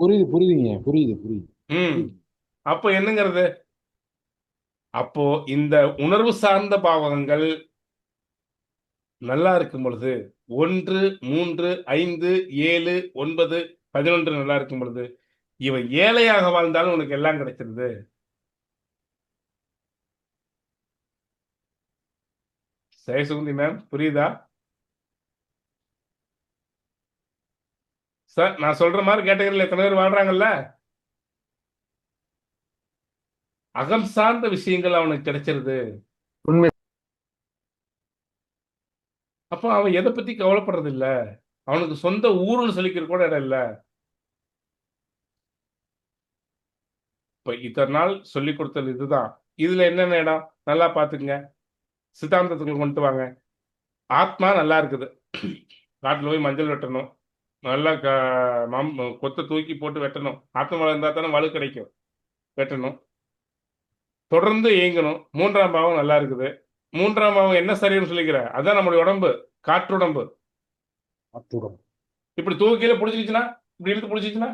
புரியுது. ம். அப்போ என்னங்கிறது? அப்போ இந்த உணர்வு சார்ந்த பாவகங்கள் நல்லா இருக்கும் பொழுது 1, 3, 5, 7, 9, 11 நல்லா இருக்கும் பொழுது இவன் ஏழையாக வாழ்ந்தாலும் உனக்கு எல்லாம் கிடைச்சிருது. ஜெயசுகுந்தி மேம், புரியுதா சார்? நான் சொல்ற மாதிரி கேட்டகரியில் எத்தனை பேர் வாழ்றாங்கல்ல? அகம் சார்ந்த விஷயங்கள் அவனுக்கு கிடைச்சிருது. உண்மை. அப்போ அவன் எதை பத்தி கவலைப்படுறது இல்ல. அவனுக்கு சொந்த ஊருன்னு சொல்லிக்கிற கூட இடம் இல்ல. இப்ப இத்தனை நாள் சொல்லி கொடுத்தது இதுதான். இதுல என்னென்ன இடம் நல்லா பாத்துக்குங்க. சித்தாந்தத்துக்கு கொண்டு வாங்க. ஆத்மா நல்லா இருக்குது. காட்டுல போய் மஞ்சள் வெட்டணும், நல்லா கொத்த தூக்கி போட்டு வெட்டணும். ஆத்மா இருந்தா தானே வலு கிடைக்கும். வெட்டணும், தொடர்ந்து இயங்கணும். 3ஆம் பாவம் நல்லா இருக்குது. 3ஆம் பாவம் என்ன சரீரம் சொல்லிக்கிற? அதான் நம்முடைய உடம்பு, காற்றுடம்பு. இப்படி தூக்கில பிடிச்சிருச்சுன்னா, இப்படி இழுத்து பிடிச்சிச்சுன்னா,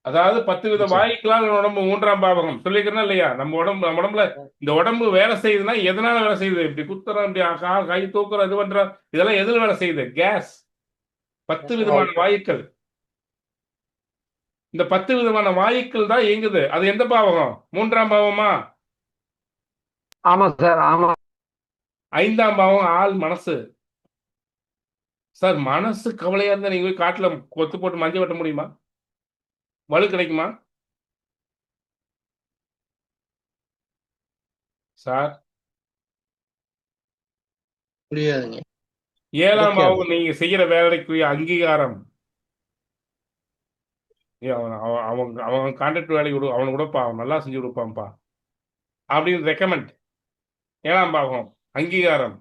அதாவது 10 வித வாயுக்களால் உடம்பு 3ஆம் பாவகம் சொல்லிக்கிறனா இல்லையா? நம்ம உடம்புல இந்த உடம்பு வேலை செய்யுதுன்னா எதனால வேலை செய்யுது? இப்படி குத்துறோம், இப்படி கை தூக்குறோம், இது பண்றோம், இதெல்லாம் எதுல வேலை செய்யுது? கேஸ். 10 விதமான வாயுக்கள். இந்த 10 விதமான வாயுக்கள் தான் இயங்குது. அது எந்த பாவகம்? 3ஆம் பாவமா? ஆமா சார், ஆமா. 5ஆம் பாவம் ஆள் மனசு. சார், மனசு கவலையா இருந்தா நீங்க போய் காட்டுல கொத்து போட்டு மஞ்சள் வெட்ட முடியுமா? வலு கிடைக்குமா சார்? புரியாதுங்க. 7ஆம் பாவம் நீங்க செய்யற வேலைக்குரிய அங்கீகாரம். அவன் கான்ட்ராக்ட் வேலைக்கு விடு, அவனுக்கு கூடப்பா அவன் நல்லா செஞ்சு கொடுப்பான்ப்பா அப்படின்னு ரெக்கமெண்ட். 7ஆம் பாவம் அங்கீகாரம்.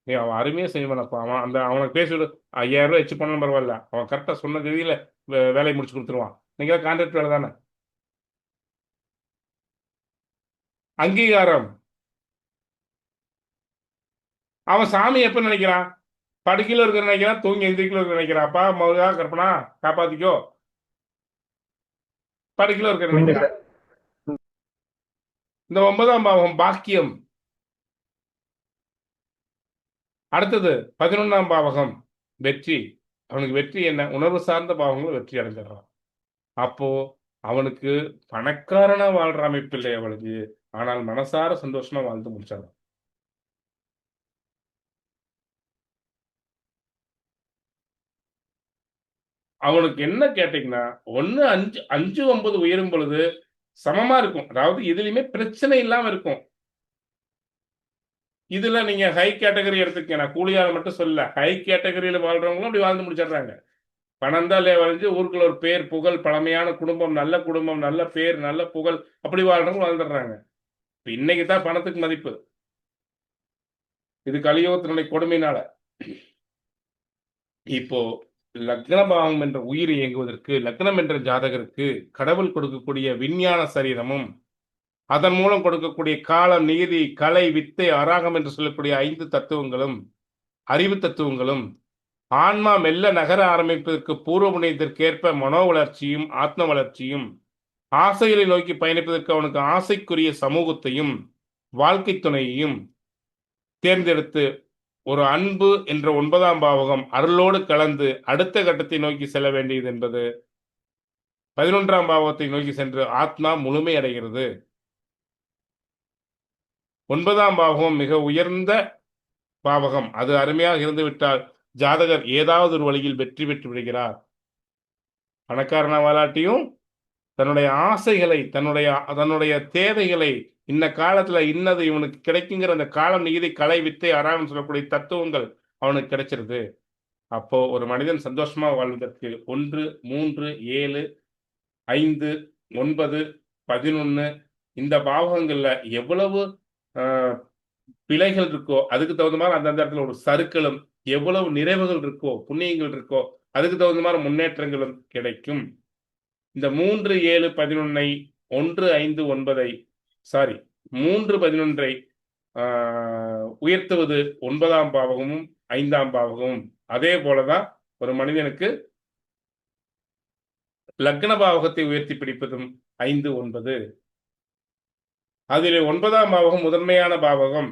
அவன் அருமையா செய்வானப்பா. அவனுக்கு பேசிவிடு, 5000 ரூபாய் வச்சு பண்ணணும், பரவாயில்ல. அவன் கரெக்டா சொன்ன தேதியில வேலையை முடிச்சு கொடுத்துருவான். நீங்க கான்ட்ராக்ட் வேலை தானே. அங்கீகாரம். அவன் சாமி எப்ப நினைக்கிறான்? படுக்கையில இருக்க நினைக்கிறான், தூங்கி எந்திரிக்கல இருக்க நினைக்கிறான். அப்பா மௌதா கற்பனா காப்பாத்திக்கோ, படுக்கையில இருக்க நினைக்கிறான். இந்த 9ஆம் பாவம் பாக்கியம். அடுத்தது 11ஆம் பாவகம் வெற்றி. அவனுக்கு வெற்றி என்ன? உணர்வு சார்ந்த பாவங்களும் வெற்றி அடைஞ்சிடறான். அப்போ அவனுக்கு பணக்காரனா வாழ்ற அமைப்பு இல்லை அவளுக்கு, ஆனால் மனசார சந்தோஷமா வாழ்ந்து முடிச்சான். அவனுக்கு என்ன கேட்டீங்கன்னா, 1, 5, 5, 9 உயரும் பொழுது சமமா இருக்கும். அதாவது எதுலையுமே பிரச்சனை இல்லாம இருக்கும். இதுல நீங்க ஹை கேட்டகரி எடுத்துக்க, நான் கூலியால மட்டும் சொல்ல, ஹை கேட்டகரியில வாழ்றவங்களும் அப்படி வாழ்ந்து முடிச்சிடுறாங்க. பணம் தான் வரைஞ்சு ஊருக்குள்ள ஒரு பேர் புகழ், பழமையான குடும்பம், நல்ல பேர், நல்ல புகழ், அப்படி வாழ்றவங்க வாழ்ந்துடுறாங்க. இன்னைக்கு தான் பணத்துக்கு மதிப்பு. இது கலியுகத்தினுடைய கொடுமையினால. இப்போ லக்ன பாவம் என்ற உயிர் இயங்குவதற்கு, லக்னம் என்ற ஜாதகருக்கு கடவுள் கொடுக்கக்கூடிய விஞ்ஞான சரீரமும், அதன் மூலம் கொடுக்கக்கூடிய காலம், நீதி, கலை, வித்தை, அராகம் என்று சொல்லக்கூடிய 5 தத்துவங்களும், அறிவு தத்துவங்களும், ஆன்மா மெல்ல நகர ஆரம்பிப்பதற்கு பூர்வ புண்ணியத்திற்கேற்ப மனோ வளர்ச்சியும், ஆத்ம வளர்ச்சியும், ஆசைகளை நோக்கி பயணிப்பதற்கு அவனுக்கு ஆசைக்குரிய சமூகத்தையும் வாழ்க்கை துணையையும் தேர்ந்தெடுத்து ஒரு அன்பு என்ற 9ஆம் பாவகம் அருளோடு கலந்து அடுத்த கட்டத்தை நோக்கி செல்ல வேண்டியது என்பது 11ஆம் பாவத்தை நோக்கி சென்று ஆத்மா முழுமை அடைகிறது. 9ஆம் பாவகம் மிக உயர்ந்த பாவகம். அது அருமையாக இருந்துவிட்டால் ஜாதகர் ஏதாவது ஒரு வழியில் வெற்றி பெற்று விடுகிறார். பணக்காரன வாலாட்டியும் தன்னுடைய ஆசைகளை, தன்னுடைய தேவைகளை, இன்ன காலத்துல இன்னது இவனுக்கு கிடைக்குங்கிற அந்த காலம், நீதி, கலை, வித்தை, அறான்னு சொல்லக்கூடிய தத்துவங்கள் அவனுக்கு கிடைச்சிருது. அப்போ ஒரு மனிதன் சந்தோஷமா வாழ்வதற்கு 1, 3, 7, 5, 9, 11 இந்த பாவகங்கள்ல எவ்வளவு பிழைகள் இருக்கோ அதுக்கு தகுந்த மாதிரி அந்தந்த இடத்துல ஒரு சறுக்களும், எவ்வளவு நிறைவுகள் இருக்கோ புண்ணியங்கள் இருக்கோ அதுக்கு தகுந்த மாதிரி முன்னேற்றங்களும் கிடைக்கும். இந்த 3, 7, 11 1, 5, 9 சாரி 3, 11 உயர்த்துவது 9ஆம் பாவகமும் 5ஆம் பாவகமும். அதே போலதான் ஒரு மனிதனுக்கு லக்ன பாவகத்தை உயர்த்தி பிடிப்பதும் 5, 9. அதிலே 9ஆம் பாவகம் முதன்மையான பாவகம்.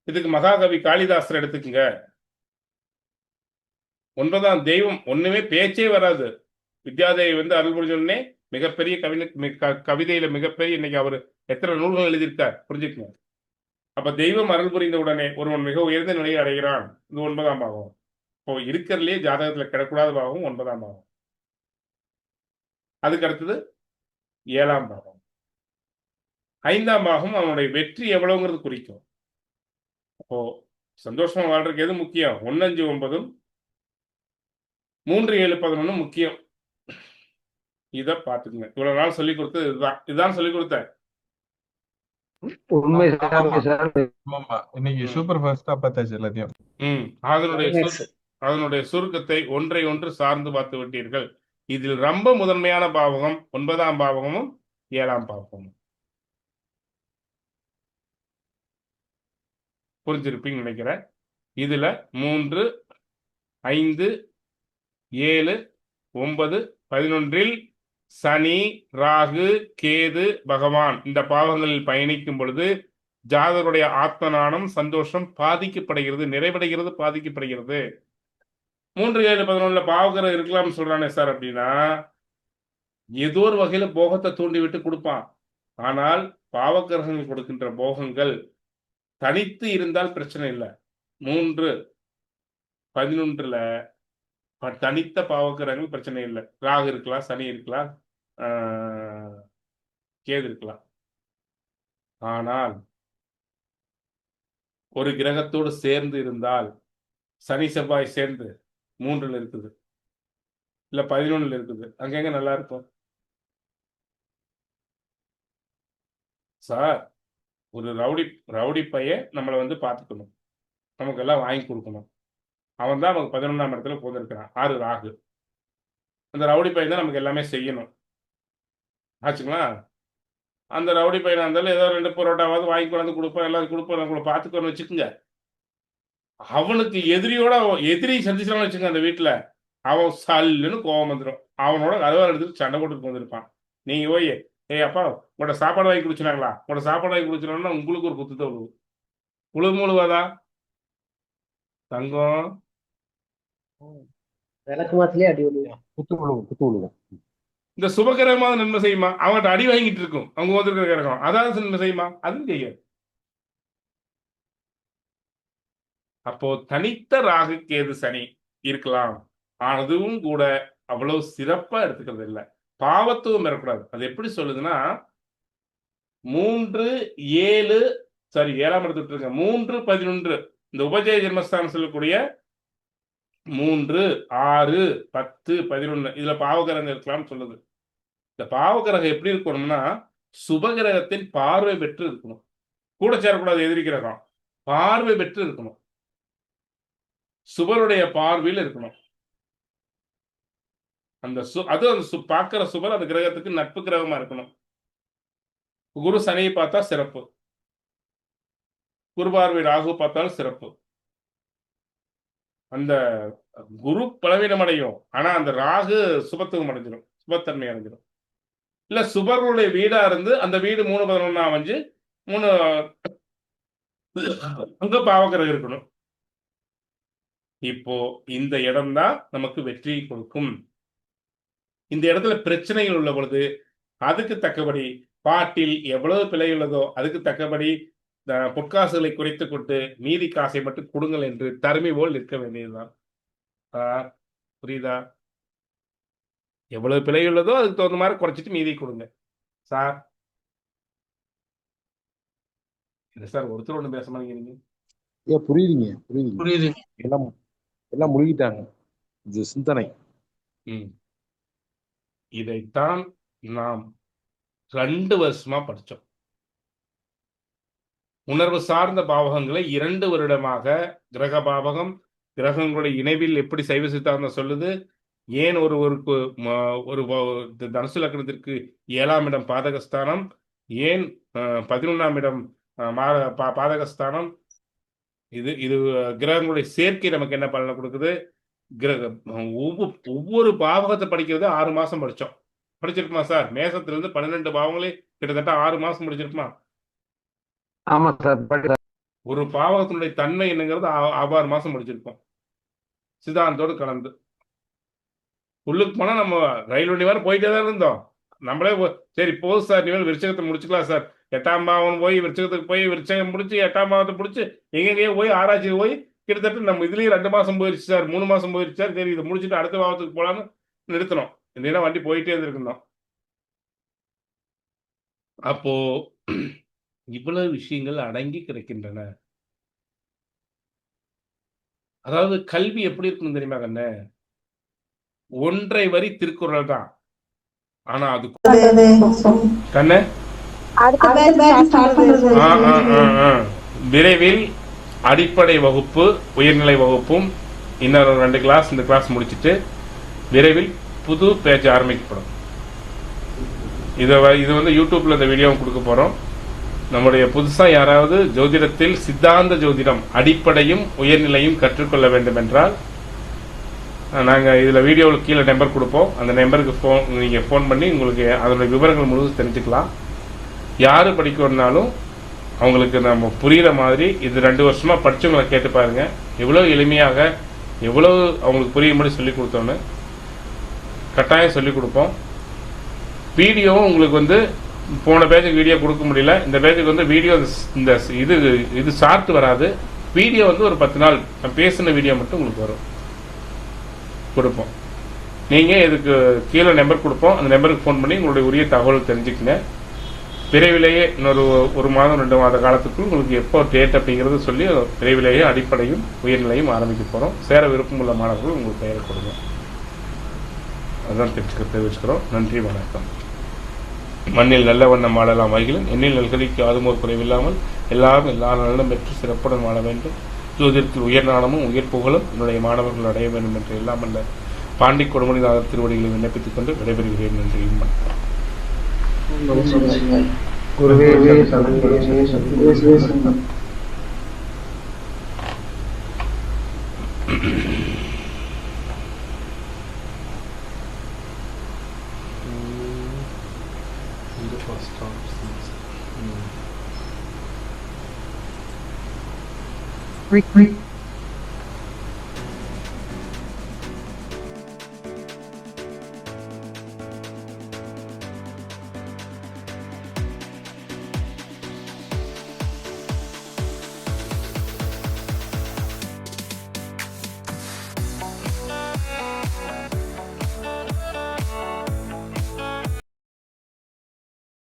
இதுக்கு மகாகவி காளிதாசர் எடுத்துக்குங்க. 9ஆம் தெய்வம் ஒண்ணுமே பேச்சே வராது. வித்யாதேவி அருள் புரிஞ்சோடனே மிகப்பெரிய கவிதையில மிகப்பெரிய இன்னைக்கு அவர் எத்தனை நூல்கள் எழுதியிருக்கார் புரிஞ்சுக்கங்க. அப்ப தெய்வம் அருள் புரிந்த உடனே ஒருவன் மிக உயர்ந்த நிலையை அடைகிறான். இது 9ஆம் பாவம். இப்போ இருக்கிறதுலயே ஜாதகத்துல கிடக்கூடாத பாவம் 9ஆம் பாவம். அதுக்கு அடுத்தது 7ஆம் பாவம். 5ஆம் பாவம் அவனுடைய வெற்றி எவ்வளவுங்கிறது குறிக்கும். அப்போ சந்தோஷமா வாழ்றதுக்கு எது முக்கியம்? 1, 5, 9 3, 7, 11 முக்கியம். இத பாத்துக்குங்க. இவ்வளவு நாள் சொல்லிக் கொடுத்தது இதுதான் சொல்லிக் கொடுத்தேன். உண்மை சார், உண்மை சார். ஆமாமா இன்னைக்கு சூப்பர் ஃபாஸ்டா பார்த்தாச்சு எல்லாத்தையும். அதனுடைய சுருக்கத்தை ஒன்றை ஒன்று சார்ந்து பார்த்து விட்டீர்கள். இதில் ரொம்ப முதன்மையான பாவகம் 9ஆம் பாவகமும் 7ஆம் பாவகமும். புரிஞ்சிருப்பீங்க நினைக்கிறேன். இதுல 3, 5, 7, 9, 11 சனி, ராகு, கேது, பகவான் இந்த பாவங்களில் பயணிக்கும் பொழுது ஜாதகருடைய ஆத்மநாணம் சந்தோஷம் பாதிக்கப்படுகிறது, நிறைவடைகிறது, பாதிக்கப்படுகிறது. 3, 7, 11 பாவகிரகம் இருக்கலாம்னு சொல்றானே சார் அப்படின்னா ஏதோ ஒரு வகையில போகத்தை தூண்டி விட்டு கொடுப்பான். ஆனால் பாவகிரகங்கள் கொடுக்கின்ற போகங்கள் தனித்து இருந்தால் பிரச்சனை இல்லை. 3, 11 தனித்த பாவகிரகங்கள் பிரச்சனை இல்லை. ராகு இருக்கலாம், சனி இருக்கலாம், கேது இருக்கலாம். ஆனால் ஒரு கிரகத்தோடு சேர்ந்து இருந்தால் சனி செவ்வாய் சேர்ந்து 3ல் இருக்குது இல்ல 11ல் இருக்குது, அங்கங்க நல்லா இருக்கும் சார். ஒரு ரவுடி பையன் நம்மளை பார்த்துக்கணும், நமக்கு எல்லாம் வாங்கி கொடுக்கணும். அவன் தான் நமக்கு 11ஆம் இடத்துல போந்திருக்கிறான். 6 ராகு. அந்த ரவுடி பையன் தான் நமக்கு எல்லாமே செய்யணும் ஆச்சுங்களா. அந்த ரவுடி பையனா இருந்தாலும் ஏதோ 2 பரோட்டாவது வாங்கி கொண்டாந்து கொடுப்போம், எல்லாம் கொடுப்போம், நம்மளை பார்த்துக்கணும்னு வச்சுக்கோங்க. அவனுக்கு எதிரி சந்திச்சான்னு வச்சுக்கோங்க அந்த வீட்டுல, அவன் சல்லுன்னு கோபம் வந்துடும். அவனோட கதவால் எடுத்துட்டு சண்டை போட்டுட்டு வந்திருப்பான். நீங்க போய் ஏய் அப்பா உங்களோட சாப்பாடு வாங்கி குடிச்சினாங்களா, உங்களோட சாப்பாடு வாங்கி குடிச்சினா உங்களுக்கு ஒரு குத்து விழுவும். முழுவதா தங்கம் விளக்கு மாத்திலே அடி விழுவும். குத்து விழுவும். இந்த சுபகிரகமாக நன்மை செய்யுமா? அவங்கள்ட்ட அடி வாங்கிட்டு இருக்கும் அவங்க வந்திருக்கிற கிரகம், அதாவது நன்மை செய்யுமா? அதுவும் செய்யாது. அப்போ தனித்த ராகு கேது சனி இருக்கலாம், அதுவும் கூட அவ்வளவு சிறப்பா எடுத்துக்கிறது இல்லை. பாவத்துவம் பெறக்கூடாது. அது எப்படி சொல்லுதுன்னா 3, 7 சாரி 7ஆம் இடத்துட்டு இருக்க 3, 11 இந்த உபஜய ஜென்மஸ்தானம் சொல்லக்கூடிய 3, 6, 10, 11 இதுல பாவகிரகம் இருக்கலாம்னு சொல்லுது. இந்த பாவகிரகம் எப்படி இருக்கணும்னா சுபகிரகத்தின் பார்வை பெற்று இருக்கணும். கூட சேரக்கூடாது எதிரி கிரகம், பார்வை பெற்று இருக்கணும், சுபருடைய பார்வையில் இருக்கணும். பார்க்கிற சுபர் அந்த கிரகத்துக்கு நட்பு கிரகமா இருக்கணும். குரு சனியை பார்த்தா சிறப்பு, குரு பார்வை ராகு பார்த்தாலும் சிறப்பு. அந்த குரு பலவீனம் அடையும், ஆனா அந்த ராகு சுபத்துவம் அடைஞ்சிடும், சுபத்தன்மை அடைஞ்சிடும். இல்ல சுபர்களுடைய வீடா இருந்து அந்த வீடு 3, 11 அமைஞ்சு 3 அங்க பாவகிரகம் இருக்கணும். இப்போ இந்த இடம்தான் நமக்கு வெற்றியை கொடுக்கும். இந்த இடத்துல பிரச்சனைகள் உள்ள பொழுது அதுக்கு தக்கபடி பாட்டில் எவ்வளவு பிழை உள்ளதோ அதுக்கு தக்கபடி பொற்காசுகளை குறைத்து கொண்டு மீதி காசை மட்டும் கொடுங்கள் என்று தருமை போல் நிற்க வேண்டியதுதான். புரியுதா? எவ்வளவு பிழை உள்ளதோ அதுக்கு தகுந்த மாதிரி குறைச்சிட்டு மீதி கொடுங்க சார். இல்லை சார், ஒருத்தர் ஒண்ணு பேச மாட்டேங்கிறீங்க. புரியுது. எல்லாம் முழுகிட்டாங்க. இது சிந்தனை. இதைத்தான் நாம் 2 வருஷமா படிச்சோம். உணர்வு சார்ந்த பாவகங்களை 2 வருடமாக கிரக பாவகம் கிரகங்களுடைய இணைவில் எப்படி சைவ சித்தாந்தம் சொல்லுது, ஏன் ஒருவருக்கு ஒரு தனுசு லக்னத்திற்கு 7ஆம் இடம் பாதகஸ்தானம், ஏன் 11ஆம் இடம் பாதகஸ்தானம், இது இது கிரகங்களுடைய சேர்க்கை நமக்கு என்ன பலனை கொடுக்குது. ஒவ்வொரு பாவகத்தை படிக்கிறது 6 மாசம் படிச்சோம். படிச்சிருக்குமா சார்? மேசத்திலிருந்து 12 பாவங்களே கிட்டத்தட்ட 6 மாசம் படிச்சிருக்குமா? ஆமா சார். ஒரு பாவகத்தினுடைய தன்மை என்னங்கிறது 6 மாசம் படிச்சிருப்போம் சித்தாந்தத்தோடு கலந்து. உள்ளுக்கு போனா நம்ம ரயில் வண்டி வேற போயிட்டே தான் இருந்தோம். நம்மளே சரி போதும் சார், இனிமேல் விருச்சகத்தை முடிச்சுக்கலாம் சார். 8ஆம் பாவம் போய் விருச்சகத்துக்கு போய் விருச்சகம் முடிச்சு 8ஆம் பாவத்தை முடிச்சு எங்கெங்கேயோ போய் ஆராய்ச்சி போய் கிட்டத்தட்ட நம்ம இதுலயும் 2 மாசம் போயிருச்சு சார், 3 மாசம் போயிருச்சு சார். சரி இதை முடிச்சுட்டு அடுத்த பாவத்துக்கு போலான்னு நிறுத்தணும். இல்லைன்னா வண்டி போயிட்டே இருந்திருக்கணும். அப்போ இவ்வளவு விஷயங்கள் அடங்கி கிடைக்கின்றன. அதாவது கல்வி எப்படி இருக்கணும் தெரியுமா கண்ணு? 1 வரி திருக்குறள் தான். ஆனா அது கண்ணு விரைவில் அடிப்படை வகுப்பு உயர்நிலை வகுப்பும் இன்னொரு 2 கிளாஸ் இந்த கிளாஸ் முடிச்சுட்டு விரைவில் புது பேஜ் ஆரம்பிக்கப்படும். இது வந்து யூடியூப்ல இந்த வீடியோ கொடுக்க போறோம். நம்முடைய புதுசா யாராவது ஜோதிடத்தில் சித்தாந்த ஜோதிடம் அடிப்படையும் உயர்நிலையும் கற்றுக்கொள்ள வேண்டும் என்றால் நாங்க இதுல வீடியோவில் கீழே நம்பர் கொடுப்போம். அந்த நம்பருக்கு நீங்க போன் பண்ணி உங்களுக்கு அதனுடைய விவரங்கள் முழுவதும் தெரிஞ்சுக்கலாம். யாரு படிக்கணும்னாலும் அவங்களுக்கு நம்ம புரியுற மாதிரி இது 2 வருஷமா படிச்சவங்களை கேட்டு பாருங்க, எவ்வளவு எளிமையாக எவ்வளவு அவங்களுக்கு புரியும்படி சொல்லி கொடுத்தோன்னு. கட்டாயம் சொல்லி கொடுப்போம். வீடியோவும் உங்களுக்கு வந்து போன பேஜுக்கு வீடியோ கொடுக்க முடியல, இந்த பேஜுக்கு வந்து வீடியோ இந்த இது ஷார்ட் வராது. வீடியோ வந்து ஒரு 10 நாள் பேசின வீடியோ மட்டும் உங்களுக்கு வரும், கொடுப்போம். நீங்க இதுக்கு கீழே நம்பர் கொடுப்போம். அந்த நம்பருக்கு ஃபோன் பண்ணி உங்களுடைய உரிய தகவல் தெரிஞ்சுக்கங்க. விரைவிலேயே இன்னொரு 1 மாதம் 2 மாத காலத்துக்குள் உங்களுக்கு எப்போ டேட் அப்படிங்கிறது சொல்லி விரைவிலேயே அடிப்படையும் உயர்நிலையும் ஆரம்பிக்க போறோம். சேர விருப்பமுள்ள மாணவர்கள் உங்களுக்கு பெயர் கொடுங்க. அதான் தெரிவிச்சுக்கிறோம். நன்றி, வணக்கம். மண்ணில் நல்ல வண்ணம் வாழலாம் மகிழும், எண்ணில் நல்கதிக்கு ஆதுமோர் குறைவில்லாமல் எல்லாரும் எல்லா நலனும் பெற்று சிறப்புடன் வாழ வேண்டும். ஜோதிடத்தில் உயர் ஞானமும் உயர் புகழும் என்னுடைய மாணவர்கள் அடைய வேண்டும் என்று எல்லாம் அல்ல பாண்டி கொடுமணிநாதர் திருவடிகளை விண்ணப்பித்துக் கொண்டு விடைபெறுகிறேன். நன்றியும் வணக்கம். Rick.